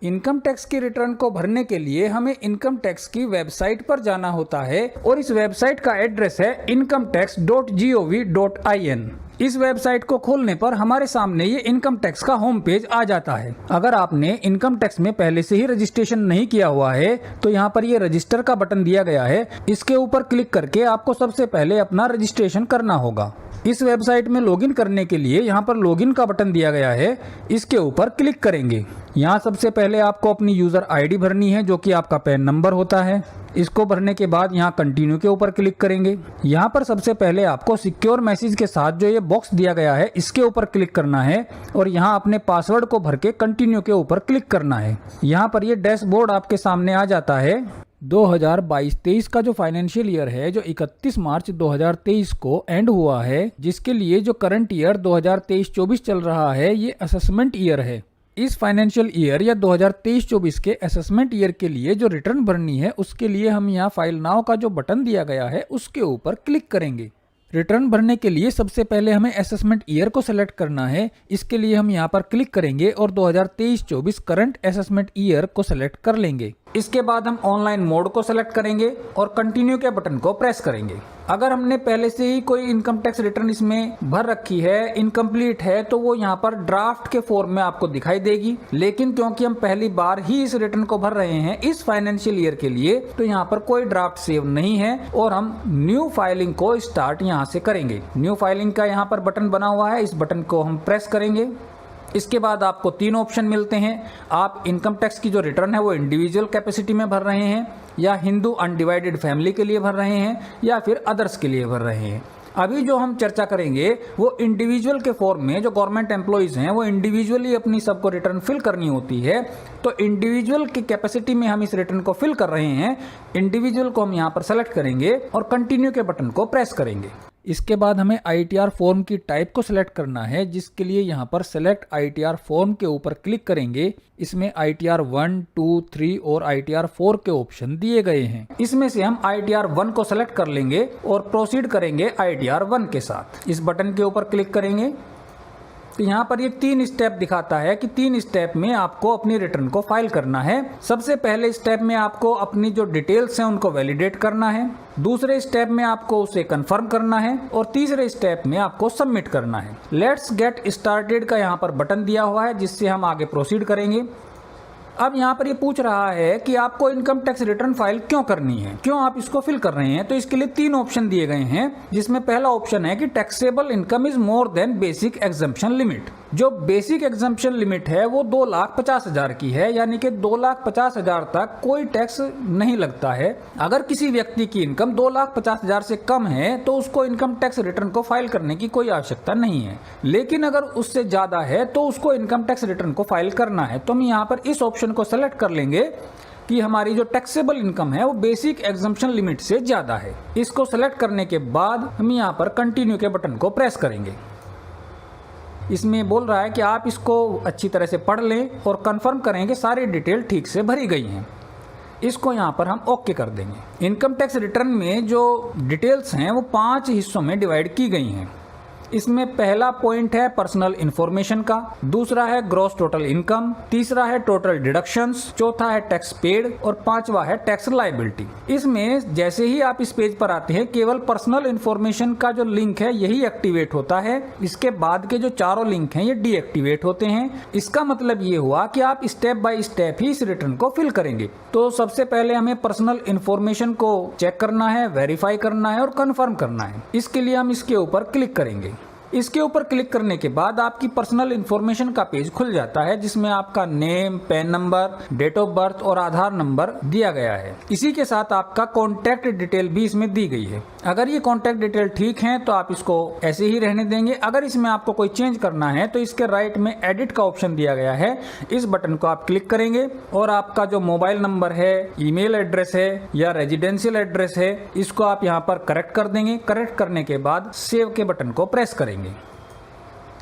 Income tax की return को भरने के लिए हमें इनकम टैक्स की वेबसाइट पर जाना होता है और इस वेबसाइट का एड्रेस है incometax.gov.in। इस वेबसाइट को खोलने पर हमारे सामने ये इनकम टैक्स का होम पेज आ जाता है। अगर आपने इनकम टैक्स में पहले से ही रजिस्ट्रेशन नहीं किया हुआ है तो यहाँ पर ये रजिस्टर का बटन दिया गया है, इसके ऊपर क्लिक करके आपको सबसे पहले अपना रजिस्ट्रेशन करना होगा। इस वेबसाइट में लॉगिन करने के लिए यहाँ पर लॉगिन का बटन दिया गया है, इसके ऊपर क्लिक करेंगे। यहाँ सबसे पहले आपको अपनी यूजर आईडी भरनी है जो कि आपका पैन नंबर होता है। इसको भरने के बाद यहाँ कंटिन्यू के ऊपर क्लिक करेंगे। यहाँ पर सबसे पहले आपको सिक्योर मैसेज के साथ जो ये बॉक्स दिया गया है इसके ऊपर क्लिक करना है और यहाँ अपने पासवर्ड को भर के कंटिन्यू के ऊपर क्लिक करना है। यहाँ पर ये डैशबोर्ड आपके सामने आ जाता है। 2022-23 का जो फाइनेंशियल ईयर है जो 31 मार्च 2023 को एंड हुआ है, जिसके लिए जो करंट ईयर 2023-24 चल रहा है ये असेसमेंट ईयर है। इस फाइनेंशियल ईयर या 2023-24 के असेसमेंट ईयर के लिए जो रिटर्न भरनी है उसके लिए हम यहाँ फाइल नाउ का जो बटन दिया गया है उसके ऊपर क्लिक करेंगे। रिटर्न भरने के लिए सबसे पहले हमें असेसमेंट ईयर को सेलेक्ट करना है। इसके लिए हम यहाँ पर क्लिक करेंगे और 2023-24 करंट असेसमेंट ईयर को सेलेक्ट कर लेंगे। इसके बाद हम ऑनलाइन मोड को सेलेक्ट करेंगे और कंटिन्यू के बटन को प्रेस करेंगे। अगर हमने पहले से ही कोई इनकम टैक्स रिटर्न इसमें भर रखी है, इनकम्प्लीट है, तो वो यहाँ पर ड्राफ्ट के फॉर्म में आपको दिखाई देगी। लेकिन क्योंकि हम पहली बार ही इस रिटर्न को भर रहे हैं इस फाइनेंशियल ईयर के लिए, तो यहाँ पर कोई ड्राफ्ट सेव नहीं है और हम न्यू फाइलिंग को स्टार्ट यहाँ से करेंगे। न्यू फाइलिंग का यहाँ पर बटन बना हुआ है, इस बटन को हम प्रेस करेंगे। इसके बाद आपको 3 ऑप्शन मिलते हैं। आप इनकम टैक्स की जो रिटर्न है वो इंडिविजुअल कैपेसिटी में भर रहे हैं या हिंदू अनडिवाइडेड फैमिली के लिए भर रहे हैं या फिर अदर्स के लिए भर रहे हैं। अभी जो हम चर्चा करेंगे वो इंडिविजुअल के फॉर्म में। जो गवर्नमेंट एम्प्लॉइज हैं वो इंडिविजुअली अपनी सबको रिटर्न फिल करनी होती है, तो इंडिविजुअल की कैपेसिटी में हम इस रिटर्न को फिल कर रहे हैं। इंडिविजुअल को हम यहाँ पर सेलेक्ट करेंगे और कंटिन्यू के बटन को प्रेस करेंगे। इसके बाद हमें ITR फॉर्म की टाइप को सिलेक्ट करना है, जिसके लिए यहाँ पर सेलेक्ट ITR फॉर्म के ऊपर क्लिक करेंगे। इसमें ITR 1, 2, 3 और ITR 4 के ऑप्शन दिए गए हैं। इसमें से हम ITR 1 को सेलेक्ट कर लेंगे और प्रोसीड करेंगे ITR 1 के साथ। इस बटन के ऊपर क्लिक करेंगे तो यहाँ पर ये 3 स्टेप दिखाता है कि 3 स्टेप में आपको अपनी रिटर्न को फाइल करना है। सबसे पहले स्टेप में आपको अपनी जो डिटेल्स हैं उनको वैलिडेट करना है, दूसरे स्टेप में आपको उसे कंफर्म करना है और तीसरे स्टेप में आपको सबमिट करना है। लेट्स गेट स्टार्टेड का यहाँ पर बटन दिया हुआ है जिससे हम आगे प्रोसीड करेंगे। अब यहाँ पर ये पूछ रहा है कि आपको इनकम टैक्स रिटर्न फाइल क्यों करनी है, क्यों आप इसको फिल कर रहे हैं। तो इसके लिए 3 ऑप्शन दिए गए हैं, जिसमें पहला ऑप्शन है कि taxable income is more than basic exemption limit. जो बेसिक एग्जम्पशन लिमिट है वो 2,50,000 की है, यानी कि 2,50,000 तक कोई टैक्स नहीं लगता है। अगर किसी व्यक्ति की इनकम 2,50,000 से कम है तो उसको इनकम टैक्स रिटर्न को फाइल करने की कोई आवश्यकता नहीं है। लेकिन अगर उससे ज्यादा है तो उसको इनकम टैक्स रिटर्न को फाइल करना है। तो हम यहाँ पर इस ऑप्शन को सेलेक्ट कर लेंगे कि हमारी जो टैक्सेबल इनकम है वो बेसिक एग्जम्पशन लिमिट से ज्यादा है। इसको सेलेक्ट करने के बाद हम यहाँ पर कंटिन्यू के बटन को प्रेस करेंगे। इसमें बोल रहा है कि आप इसको अच्छी तरह से पढ़ लें और कंफर्म करें कि सारी डिटेल ठीक से भरी गई हैं। इसको यहाँ पर हम ओके कर देंगे। इनकम टैक्स रिटर्न में जो डिटेल्स हैं वो 5 हिस्सों में डिवाइड की गई हैं। इसमें पहला पॉइंट है पर्सनल इंफॉर्मेशन का, दूसरा है ग्रॉस टोटल इनकम, तीसरा है टोटल डिडक्शंस, चौथा है टैक्स पेड और पांचवा है टैक्स लायबिलिटी। इसमें जैसे ही आप इस पेज पर आते हैं केवल पर्सनल इंफॉर्मेशन का जो लिंक है यही एक्टिवेट होता है। इसके बाद के जो चारों लिंक हैं ये डीएक्टिवेट होते हैं। इसका मतलब ये हुआ कि आप स्टेप बाय स्टेप ही इस रिटर्न को फिल करेंगे। तो सबसे पहले हमें पर्सनल इंफॉर्मेशन को चेक करना है, वेरीफाई करना है और कंफर्म करना है। इसके लिए हम इसके ऊपर क्लिक करेंगे। इसके ऊपर क्लिक करने के बाद आपकी पर्सनल इंफॉर्मेशन का पेज खुल जाता है, जिसमें आपका name, PAN number, date of birth और आधार नंबर दिया गया है। इसी के साथ आपका कॉन्टैक्ट डिटेल भी इसमें दी गई है। अगर ये कॉन्टैक्ट डिटेल ठीक है तो आप इसको ऐसे ही रहने देंगे। अगर इसमें आपको कोई चेंज करना है तो इसके राइट में एडिट का ऑप्शन दिया गया है, इस बटन को आप क्लिक करेंगे और आपका जो मोबाइल नंबर है, ईमेल एड्रेस है या रेजिडेंशियल एड्रेस है, इसको आप यहाँ पर करेक्ट कर देंगे। करेक्ट करने के बाद सेव के बटन को प्रेस करेंगे।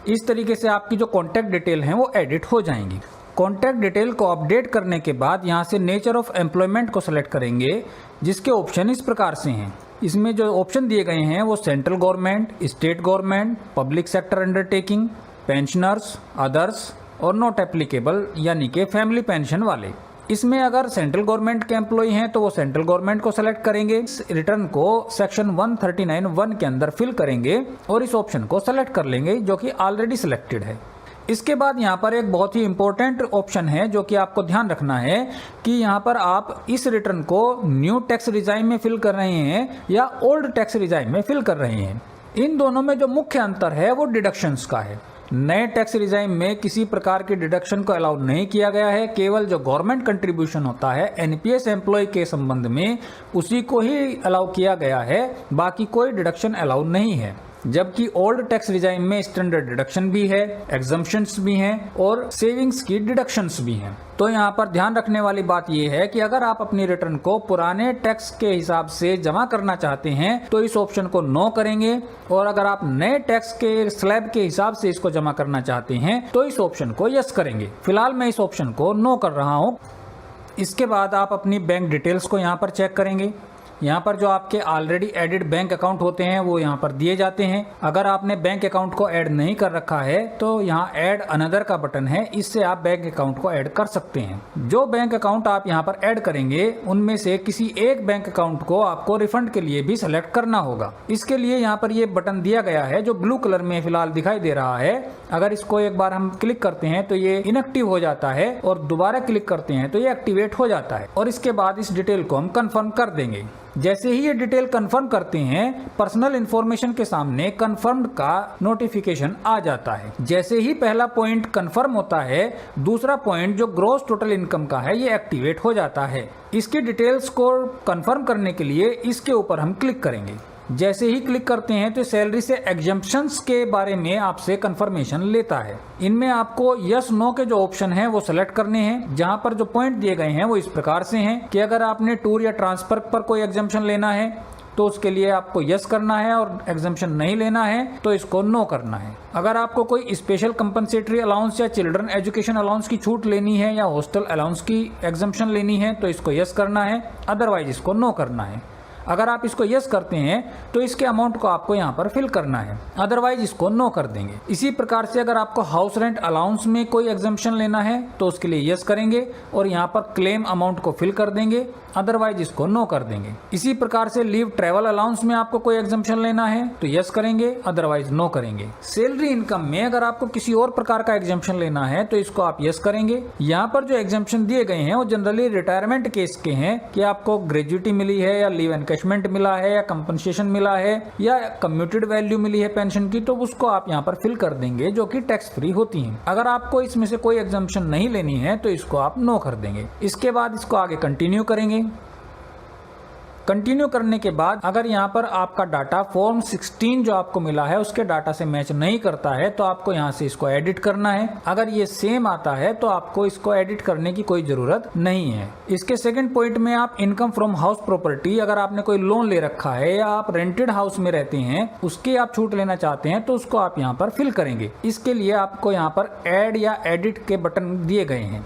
इस तरीके से आपकी जो कॉन्टैक्ट डिटेल हैं वो एडिट हो जाएंगी। कॉन्टैक्ट डिटेल को अपडेट करने के बाद यहाँ से नेचर ऑफ एम्प्लॉयमेंट को सेलेक्ट करेंगे, जिसके ऑप्शन इस प्रकार से हैं। इसमें जो ऑप्शन दिए गए हैं वो central government, state government, public sector undertaking, pensioners, others और नॉट एप्लीकेबल यानी कि फैमिली पेंशन वाले। इसमें अगर सेंट्रल गवर्नमेंट के एम्प्लॉय हैं तो वो सेंट्रल गवर्नमेंट को सेलेक्ट करेंगे, इस रिटर्न को सेक्शन 139(1) के अंदर फिल करेंगे और इस ऑप्शन को सेलेक्ट कर लेंगे जो कि ऑलरेडी सिलेक्टेड है। इसके बाद यहाँ पर एक बहुत ही इंपॉर्टेंट ऑप्शन है जो कि आपको ध्यान रखना है कि यहाँ पर आप इस रिटर्न को न्यू टैक्स रिजाइम में फिल कर रहे हैं या ओल्ड टैक्स रिजाइम में फिल कर रहे हैं। इन दोनों में जो मुख्य अंतर है वो डिडक्शंस का है। नए टैक्स रिजाइम में किसी प्रकार के डिडक्शन को अलाउ नहीं किया गया है, केवल जो गवर्नमेंट कंट्रीब्यूशन होता है एनपीएस एम्प्लॉय के संबंध में उसी को ही अलाउ किया गया है, बाकी कोई डिडक्शन अलाउ नहीं है। जबकि ओल्ड टैक्स रिजाइम में स्टैंडर्ड डिडक्शन भी है, एग्जम्पशंस भी हैं और सेविंग्स की डिडक्शंस भी हैं। तो यहाँ पर ध्यान रखने वाली बात यह है कि अगर आप अपनी रिटर्न को पुराने टैक्स के हिसाब से जमा करना चाहते हैं तो इस ऑप्शन को नो करेंगे, और अगर आप नए टैक्स के स्लैब के हिसाब से इसको जमा करना चाहते हैं तो इस ऑप्शन को यस करेंगे। फिलहाल मैं इस ऑप्शन को नो कर रहा हूँ। इसके बाद आप अपनी बैंक डिटेल्स को यहाँ पर चेक करेंगे। यहाँ पर जो आपके ऑलरेडी एडिड बैंक अकाउंट होते हैं वो यहाँ पर दिए जाते हैं। अगर आपने बैंक अकाउंट को ऐड नहीं कर रखा है तो यहाँ ऐड अनदर का बटन है, इससे आप बैंक अकाउंट को ऐड कर सकते हैं। जो बैंक अकाउंट आप यहाँ पर ऐड करेंगे उनमें से किसी एक बैंक अकाउंट को आपको रिफंड के लिए भी सिलेक्ट करना होगा। इसके लिए यहाँ पर ये बटन दिया गया है जो ब्लू कलर में फिलहाल दिखाई दे रहा है। अगर इसको एक बार हम क्लिक करते हैं तो ये इनएक्टिव हो जाता है और दोबारा क्लिक करते हैं तो ये एक्टिवेट हो जाता है, और इसके बाद इस डिटेल को हम कंफर्म कर देंगे। जैसे ही ये डिटेल कंफर्म करते हैं पर्सनल इंफॉर्मेशन के सामने कंफर्म्ड का नोटिफिकेशन आ जाता है। जैसे ही पहला पॉइंट कंफर्म होता है दूसरा पॉइंट जो ग्रॉस टोटल इनकम का है ये एक्टिवेट हो जाता है। इसकी डिटेल्स को कंफर्म करने के लिए इसके ऊपर हम क्लिक करेंगे। जैसे ही क्लिक करते हैं तो सैलरी से एग्जम्पशंस के बारे में आपसे कंफर्मेशन लेता है। इनमें आपको यस नो के जो ऑप्शन हैं वो सेलेक्ट करने हैं, जहां पर जो पॉइंट दिए गए हैं वो इस प्रकार से हैं कि अगर आपने टूर या ट्रांसफर पर कोई एग्जम्पशन लेना है तो उसके लिए आपको यस करना है, और एग्जम्पशन नहीं लेना है तो इसको नो करना है। अगर आपको कोई स्पेशल कंपनसेटरी अलाउंस या चिल्ड्रन एजुकेशन अलाउंस की छूट लेनी है या हॉस्टल अलाउंस की एग्जम्पशन लेनी है तो इसको यस करना है, अदरवाइज इसको नो करना है। अगर आप इसको यस करते हैं तो इसके अमाउंट को आपको यहाँ पर फिल करना है, अदरवाइज इसको नो कर देंगे। इसी प्रकार से अगर आपको हाउस रेंट अलाउंस में कोई एग्जम्पशन लेना है तो उसके लिए यस करेंगे और यहाँ पर क्लेम अमाउंट को फिल कर देंगे, अदरवाइज इसको नो कर देंगे। इसी प्रकार से लीव ट्रेवल अलाउंस में आपको कोई एग्जम्पशन लेना है तो यस करेंगे, अदरवाइज नो करेंगे। सैलरी इनकम में अगर आपको किसी और प्रकार का एग्जम्पशन लेना है तो इसको आप यस करेंगे। यहाँ पर जो एग्जम्पशन दिए गए हैं वो जनरली रिटायरमेंट केस के हैं कि आपको ग्रेजुइटी मिली है या लीव एनकैशमेंट मिला है या कंपनसेशन मिला है या कम्यूटेड वैल्यू मिली है पेंशन की, तो उसको आप यहाँ पर फिल कर देंगे जो कि टैक्स फ्री होती हैं। अगर आपको इसमें से कोई एग्जम्पशन नहीं लेनी है तो इसको आप नो कर देंगे। इसके बाद इसको आगे कंटिन्यू करेंगे। कंटिन्यू करने के बाद अगर यहाँ पर आपका डाटा फॉर्म 16 जो आपको मिला है उसके डाटा से मैच नहीं करता है तो आपको यहाँ से इसको एडिट करना है। अगर ये सेम आता है तो आपको इसको एडिट करने की कोई जरूरत नहीं है। इसके सेकंड पॉइंट में आप इनकम फ्रॉम हाउस प्रॉपर्टी, अगर आपने कोई लोन ले रखा है या आप रेंटेड हाउस में रहते हैं उसकी आप छूट लेना चाहते हैं तो उसको आप यहाँ पर फिल करेंगे। इसके लिए आपको यहाँ पर ऐड या एडिट के बटन दिए गए हैं।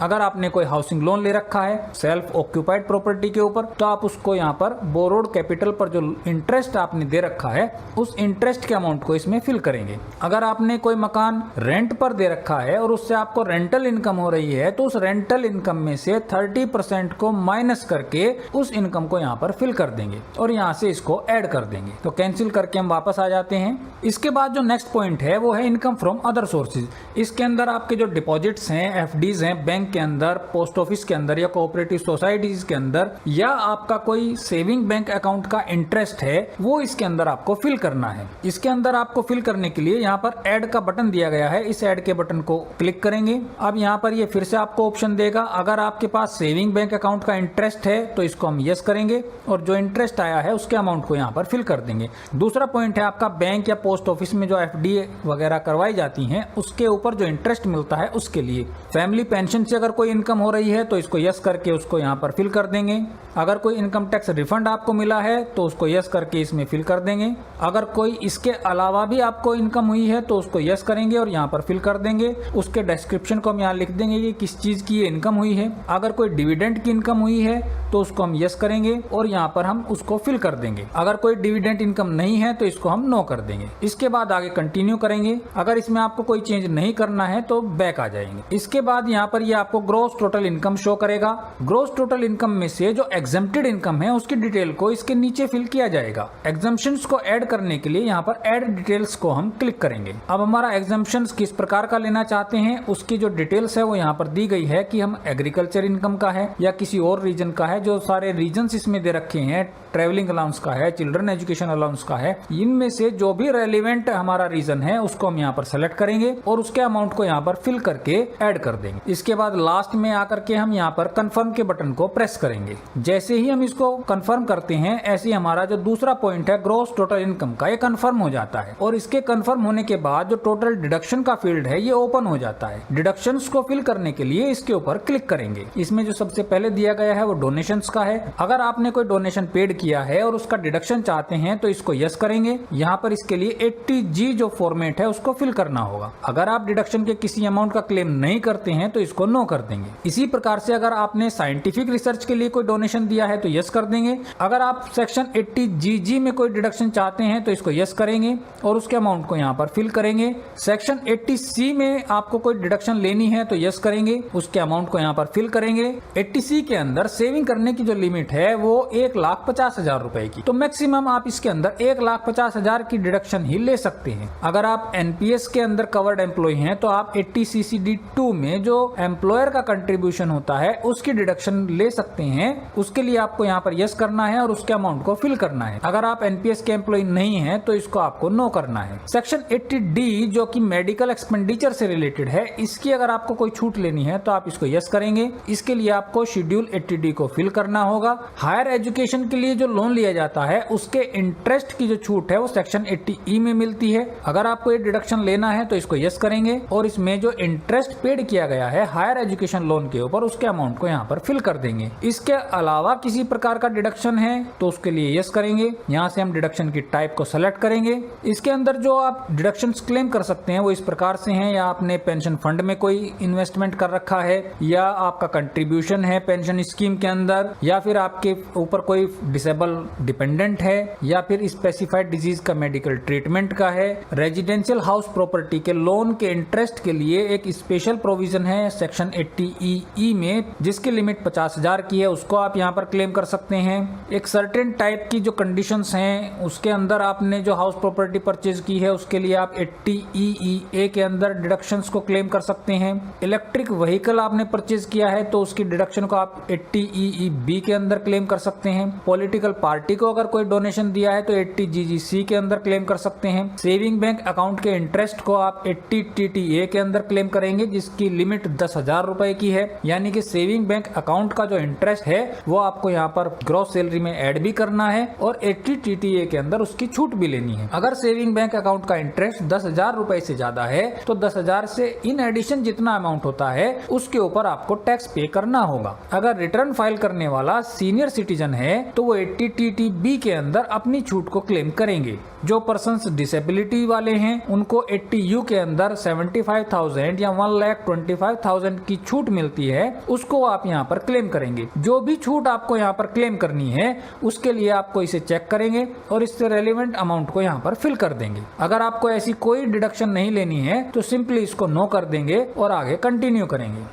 अगर आपने कोई हाउसिंग लोन ले रखा है सेल्फ ऑक्यूपाइड प्रॉपर्टी के ऊपर तो आप उसको यहाँ पर बोरोड कैपिटल पर जो इंटरेस्ट आपने दे रखा है उस इंटरेस्ट के अमाउंट को इसमें फिल करेंगे। अगर आपने कोई मकान रेंट पर दे रखा है और उससे आपको रेंटल इनकम हो रही है तो उस रेंटल इनकम में से 30% को माइनस करके उस इनकम को यहाँ पर फिल कर देंगे और यहाँ से इसको ऐड कर देंगे। तो कैंसिल करके हम वापस आ जाते हैं। इसके बाद जो नेक्स्ट पॉइंट है वो है इनकम फ्रॉम अदर सोर्सेज। इसके अंदर आपके जो डिपॉजिट्स हैं, एफडीज हैं बैंक के अंदर, पोस्ट ऑफिस के अंदर या कोऑपरेटिव सोसाइटीज के अंदर, या आपका कोई सेविंग बैंक अकाउंट का इंटरेस्ट है वो इसके अंदर आपको फिल करना है। इसके अंदर आपको फिल करने के लिए यहाँ पर ऐड का बटन दिया गया है, इस ऐड के बटन को क्लिक करेंगे। अब यहाँ पर ये फिर से आपको ऑप्शन देगा। अगर आपके पास सेविंग बैंक अकाउंट का इंटरेस्ट है तो इसको हम यस करेंगे और जो इंटरेस्ट आया है उसके अमाउंट को यहाँ पर फिल कर देंगे। दूसरा पॉइंट है आपका बैंक या पोस्ट ऑफिस में जो एफडी वगैरह करवाई जाती हैं उसके ऊपर जो इंटरेस्ट मिलता है उसके लिए। फैमिली पेंशन से अगर कोई इनकम हो रही है तो इसको यस करके उसको यहाँ पर फिल कर देंगे। अगर कोई इनकम टैक्स रिफंड आपको मिला है तो उसको यस करके इसमें फिल कर देंगे। अगर कोई इसके अलावा भी आपको इनकम हुई है तो उसको यस करेंगे और यहाँ पर फिल कर देंगे। उसके डिस्क्रिप्शन को हम यहाँ लिख देंगे कि किस चीज़ की ये इनकम हुई है। अगर कोई डिविडेंड की इनकम हुई है तो उसको हम यस करेंगे और यहाँ पर हम उसको फिल कर देंगे। अगर कोई डिविडेंड इनकम नहीं है तो इसको हम नो कर देंगे। इसके बाद आगे कंटिन्यू करेंगे। अगर इसमें आपको कोई चेंज नहीं करना है तो बैक आ जाएंगे। इसके बाद यहाँ पर ये आपको ग्रॉस टोटल इनकम शो करेगा। ग्रॉस टोटल इनकम में से जो एग्जम्प्टेड इनकम है उसकी डिटेल को इसके नीचे फिल किया जाएगा। एग्जम्पशंस को ऐड करने के लिए यहाँ पर ऐड डिटेल्स को हम क्लिक करेंगे। अब हमारा एग्जम्पशंस किस प्रकार का लेना चाहते हैं उसकी जो डिटेल्स है वो यहाँ पर दी गई है कि हम एग्रीकल्चर इनकम का है या किसी और रीजन का है। जो सारे रीजन इसमें दे रखे हैं, ट्रेवलिंग अलाउंस का है, चिल्ड्रन एजुकेशन अलाउंस का है, इनमें से जो भी रेलिवेंट हमारा रीजन है उसको हम यहाँ पर सेलेक्ट करेंगे और उसके अमाउंट को यहाँ पर फिल करके ऐड कर देंगे। इसके बाद लास्ट में आकर के हम यहाँ पर कंफर्म के बटन को प्रेस करेंगे। जैसे ही हम इसको कंफर्म करते हैं ऐसे ही हमारा जो दूसरा पॉइंट है ग्रॉस टोटल इनकम का, ये कंफर्म हो जाता है और इसके कंफर्म होने के बाद जो टोटल डिडक्शन का फील्ड है ये ओपन हो जाता है। डिडक्शंस को फिल करने के लिए इसके ऊपर क्लिक करेंगे। इसमें जो सबसे पहले दिया गया है वो डोनेशंस का है। अगर आपने कोई डोनेशन पेड किया है और उसका डिडक्शन चाहते हैं तो इसको यस करेंगे। यहाँ पर इसके लिए 80G जो फॉर्मेट है उसको फिल करना होगा। अगर आप डिडक्शन के किसी अमाउंट का क्लेम नहीं करते हैं तो इसको नो कर देंगे। इसी प्रकार से अगर आपने साइंटिफिक रिसर्च के लिए कोई डोनेशन दिया है तो यस कर देंगे। अगर आप सेक्शन 80GG में कोई डिडक्शन चाहते हैं तो इसको यस करेंगे और उसके अमाउंट को यहाँ पर फिल करेंगे। सेक्शन 80C में आपको कोई डिडक्शन लेनी है तो यस करेंगे, उसके अमाउंट को यहाँ पर फिल करेंगे। 80C के अंदर सेविंग करने की जो लिमिट है वो 1,50,000 रुपए की, तो मैक्सिमम आप इसके अंदर 1,50,000 की डिडक्शन ही ले सकते हैं। अगर आप एनपीएस के अंदर कवर्ड एम्प्लॉय हैं तो आप 80CCD2 में जो एम्प्लॉयर का कंट्रीब्यूशन होता है उसकी डिडक्शन ले सकते हैं। उसके लिए आपको यहाँ पर यस करना है और उसके अमाउंट को फिल करना है। अगर आप एनपीएस के एम्प्लॉय नहीं है तो इसको आपको नो करना है। सेक्शन 80D जो कि मेडिकल एक्सपेंडिचर से रिलेटेड है, इसकी अगर आपको कोई छूट लेनी है तो आप इसको यस करेंगे। इसके लिए आपको शेड्यूल 80D को फिल करना होगा। हायर एजुकेशन के लिए जो लोन लिया जाता है उसके इंटरेस्ट की जो छूट है वो सेक्शन 80E में मिलती है। अगर आपको ये डिडक्शन लेना है तो इसको यस करेंगे और इसमें जो इंटरेस्ट पेड किया गया है हायर एजुकेशन लोन के ऊपर उसके अमाउंट को यहाँ पर फिल कर देंगे। इसके अलावा किसी प्रकार का डिडक्शन है तो उसके लिए यस करेंगे। यहाँ से हम डिडक्शन की टाइप को सेलेक्ट करेंगे। इसके अंदर जो आप डिडक्शन क्लेम कर सकते हैं वो इस प्रकार से हैं, या आपने पेंशन फंड में कोई इन्वेस्टमेंट कर रखा है, या आपका कंट्रीब्यूशन है पेंशन स्कीम के अंदर, या फिर आपके ऊपर कोई डिसेबल डिपेंडेंट है, या फिर स्पेसिफाइड डिजीज का मेडिकल ट्रीटमेंट का है। रेजिडेंशियल हाउस प्रॉपर्टी के लोन के इंटरेस्ट के लिए एक स्पेशल प्रोविजन है सेक्शन 80EE में जिसकी लिमिट 50,000 की है, उसको आप यहाँ पर क्लेम कर सकते हैं। एक सर्टेन टाइप की जो कंडीशंस हैं उसके अंदर आपने जो हाउस प्रॉपर्टी परचेज की है उसके लिए आप 80EEA के अंदर डिडक्शंस को क्लेम कर सकते हैं। इलेक्ट्रिक व्हीकल आपने परचेज किया है तो उसकी डिडक्शन को आप 80EEB के अंदर क्लेम कर सकते हैं। पॉलिटिकल पार्टी को अगर कोई डोनेशन दिया है तो 80GGC के अंदर क्लेम कर सकते हैं। सेविंग बैंक अकाउंट के इंटरेस्ट को आप 80TTA के अंदर क्लेम करेंगे जिसकी लिमिट 10,000 रुपए की है। यानी कि सेविंग बैंक अकाउंट का जो इंटरेस्ट है वो आपको यहाँ पर ग्रॉस सैलरी में ऐड भी करना है और 80TTA के अंदर उसकी छूट भी लेनी है। अगर सेविंग बैंक अकाउंट का इंटरेस्ट 10,000 रुपए से ज्यादा है तो 10,000 से इन एडिशन जितना अमाउंट होता है उसके ऊपर आपको टैक्स पे करना होगा। अगर रिटर्न फाइल करने वाला सीनियर सिटीजन है तो वो 80TTB के अंदर अपनी छूट को क्लेम करेंगे। जो पर्सन्स डिसेबिलिटी वाले हैं उनको 80U के अंदर 75,000 या 1,25,000 की छूट मिलती है, उसको आप यहाँ पर क्लेम करेंगे। जो भी छूट आपको यहाँ पर क्लेम करनी है उसके लिए आपको इसे चेक करेंगे और इससे रेलेवेंट अमाउंट को यहाँ पर फिल कर देंगे। अगर आपको ऐसी कोई डिडक्शन नहीं लेनी है तो सिंपली इसको नो कर देंगे और आगे कंटिन्यू करेंगे।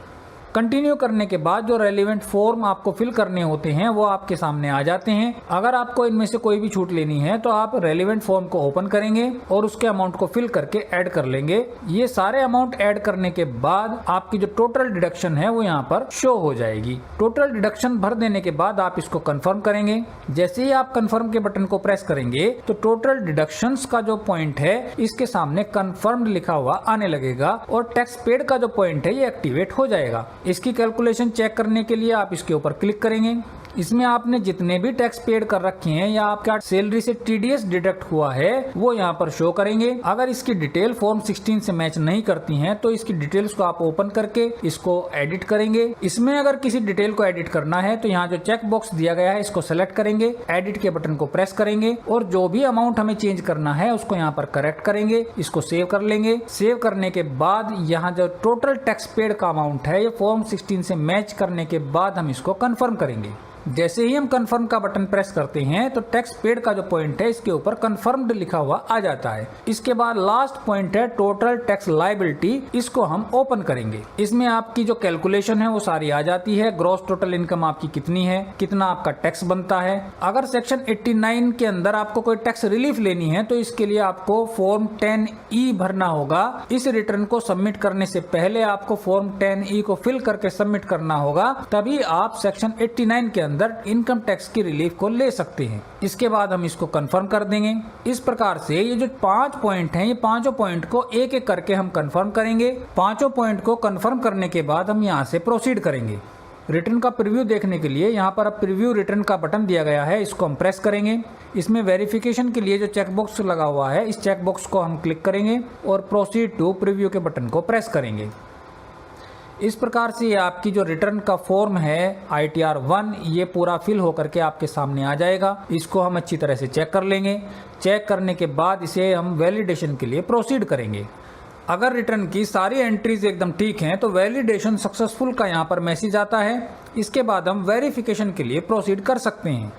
कंटिन्यू करने के बाद जो रेलिवेंट फॉर्म आपको फिल करने होते हैं वो आपके सामने आ जाते हैं। अगर आपको इनमें से कोई भी छूट लेनी है तो आप रेलिवेंट फॉर्म को ओपन करेंगे और उसके अमाउंट को फिल करके ऐड कर लेंगे। ये सारे अमाउंट ऐड करने के बाद आपकी जो टोटल डिडक्शन है वो यहाँ पर शो हो जाएगी। टोटल डिडक्शन भर देने के बाद आप इसको कंफर्म करेंगे। जैसे ही आप कंफर्म के बटन को प्रेस करेंगे तो टोटल डिडक्शंस का जो पॉइंट है इसके सामने कंफर्म्ड लिखा हुआ आने लगेगा और टैक्स पेड का जो पॉइंट है ये एक्टिवेट हो जाएगा। इसकी कैलकुलेशन चेक करने के लिए आप इसके ऊपर क्लिक करेंगे। इसमें आपने जितने भी टैक्स पेड कर रखे हैं या आपका सैलरी से टीडीएस डिडक्ट हुआ है वो यहाँ पर शो करेंगे। अगर इसकी डिटेल फॉर्म 16 से मैच नहीं करती हैं तो इसकी डिटेल्स को आप ओपन करके इसको एडिट करेंगे। इसमें अगर किसी डिटेल को एडिट करना है तो यहाँ जो चेक बॉक्स दिया गया है इसको सेलेक्ट करेंगे, एडिट के बटन को प्रेस करेंगे और जो भी अमाउंट हमें चेंज करना है उसको यहाँ पर करेक्ट करेंगे। इसको सेव कर लेंगे। सेव करने के बाद यहाँ जो टोटल टैक्स पेड का अमाउंट है ये फॉर्म 16 से मैच करने के बाद हम इसको कंफर्म करेंगे। जैसे ही हम कंफर्म का बटन प्रेस करते हैं तो टैक्स पेड का जो पॉइंट है इसके ऊपर कंफर्म्ड लिखा हुआ आ जाता है। इसके बाद लास्ट पॉइंट है टोटल टैक्स लायबिलिटी, इसको हम ओपन करेंगे। इसमें आपकी जो कैलकुलेशन है वो सारी आ जाती है। ग्रॉस टोटल इनकम आपकी कितनी है, कितना आपका टैक्स बनता है। अगर सेक्शन 89 के अंदर आपको कोई टैक्स रिलीफ लेनी है तो इसके लिए आपको फॉर्म 10E भरना होगा। इस रिटर्न को सबमिट करने से पहले आपको फॉर्म 10E को फिल करके सबमिट करना होगा, तभी आप सेक्शन 89 के अंदर इनकम टैक्स की रिलीफ को ले सकते हैं। इसके बाद हम इसको कंफर्म कर देंगे। इस प्रकार से ये जो 5 पॉइंट हैं, ये पांचों पॉइंट को एक एक करके हम कंफर्म करेंगे। पांचों पॉइंट को कंफर्म करने के बाद हम यहाँ से प्रोसीड करेंगे। रिटर्न का प्रीव्यू देखने के लिए यहाँ पर अब प्रीव्यू रिटर्न का बटन दिया गया है, इसको हम प्रेस करेंगे। इसमें वेरिफिकेशन के लिए जो चेकबॉक्स लगा हुआ है, इस चेकबॉक्स को हम क्लिक करेंगे और प्रोसीड टू प्रीव्यू के बटन को प्रेस करेंगे। इस प्रकार से ये आपकी जो रिटर्न का फॉर्म है ITR 1 ये पूरा फिल होकर के आपके सामने आ जाएगा। इसको हम अच्छी तरह से चेक कर लेंगे। चेक करने के बाद इसे हम वैलिडेशन के लिए प्रोसीड करेंगे। अगर रिटर्न की सारी एंट्रीज एकदम ठीक हैं तो वैलिडेशन सक्सेसफुल का यहाँ पर मैसेज आता है। इसके बाद हम वेरिफिकेशन के लिए प्रोसीड कर सकते हैं।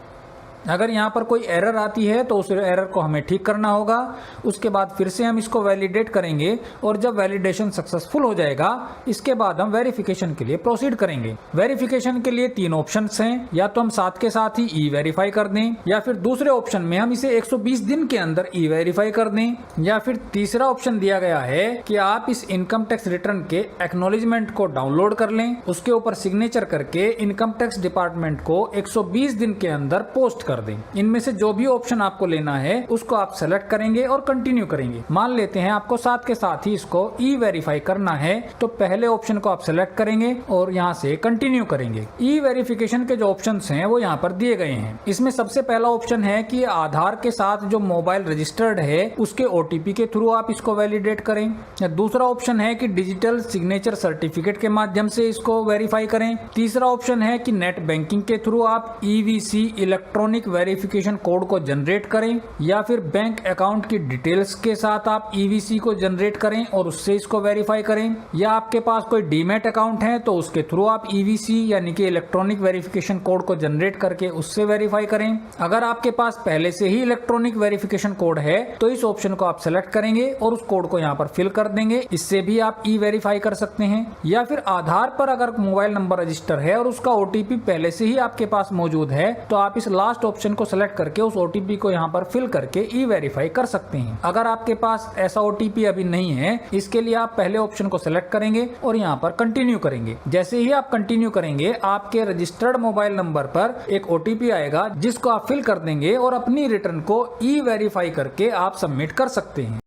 अगर यहाँ पर कोई एरर आती है तो उस एरर को हमें ठीक करना होगा। उसके बाद फिर से हम इसको वैलिडेट करेंगे और जब वैलिडेशन सक्सेसफुल हो जाएगा इसके बाद हम वेरिफिकेशन के लिए प्रोसीड करेंगे। वेरिफिकेशन के लिए 3 ऑप्शंस हैं, या तो हम साथ के साथ ही ई वेरीफाई कर दें, या फिर दूसरे ऑप्शन में हम इसे 120 दिन के अंदर ई वेरीफाई कर दें, या फिर तीसरा ऑप्शन दिया गया है कि आप इस इनकम टैक्स रिटर्न के एक्नॉलेजमेंट को डाउनलोड कर लें, उसके ऊपर सिग्नेचर करके इनकम टैक्स डिपार्टमेंट को 120 दिन के अंदर पोस्ट कर दें। इनमें से जो भी ऑप्शन आपको लेना है उसको आप सेलेक्ट करेंगे और कंटिन्यू करेंगे। मान लेते हैं आपको साथ के साथ ही इसको ई वेरीफाई करना है, तो पहले ऑप्शन को आप सेलेक्ट करेंगे और यहाँ से कंटिन्यू करेंगे। ई वेरिफिकेशन के जो ऑप्शंस हैं वो यहाँ पर दिए गए हैं। इसमें सबसे पहला ऑप्शन है कि आधार के साथ जो मोबाइल रजिस्टर्ड है उसके OTP के थ्रू आप इसको वैलिडेट करें। दूसरा ऑप्शन है कि डिजिटल सिग्नेचर सर्टिफिकेट के माध्यम से इसको वेरीफाई करें। तीसरा ऑप्शन है कि नेट बैंकिंग के थ्रू आप EVC इलेक्ट्रॉनिक वेरिफिकेशन कोड को जनरेट करें, या फिर बैंक अकाउंट की डिटेल्स के साथ आप EVC को जनरेट करें और उससे इसको वेरीफाई करें, या आपके पास कोई डीमैट अकाउंट है तो उसके थ्रू आप EVC यानी कि इलेक्ट्रॉनिक वेरिफिकेशन कोड को जनरेट करके उससे वेरीफाई करें। अगर आपके पास पहले से ही इलेक्ट्रॉनिक वेरिफिकेशन कोड है तो इस ऑप्शन को आप सेलेक्ट करेंगे और उस कोड को यहाँ पर फिल कर देंगे। इससे भी आप ई वेरीफाई कर सकते हैं। या फिर आधार पर अगर मोबाइल नंबर रजिस्टर है और उसका OTP पहले से ही आपके पास मौजूद है तो आप इस लास्ट ऑप्शन को सेलेक्ट करके उस OTP को यहाँ पर फिल करके ई वेरीफाई कर सकते हैं। अगर आपके पास ऐसा OTP अभी नहीं है, इसके लिए आप पहले ऑप्शन को सेलेक्ट करेंगे और यहाँ पर कंटिन्यू करेंगे। जैसे ही आप कंटिन्यू करेंगे आपके रजिस्टर्ड मोबाइल नंबर पर एक OTP आएगा जिसको आप फिल कर देंगे और अपनी रिटर्न को ई वेरीफाई करके आप सबमिट कर सकते हैं।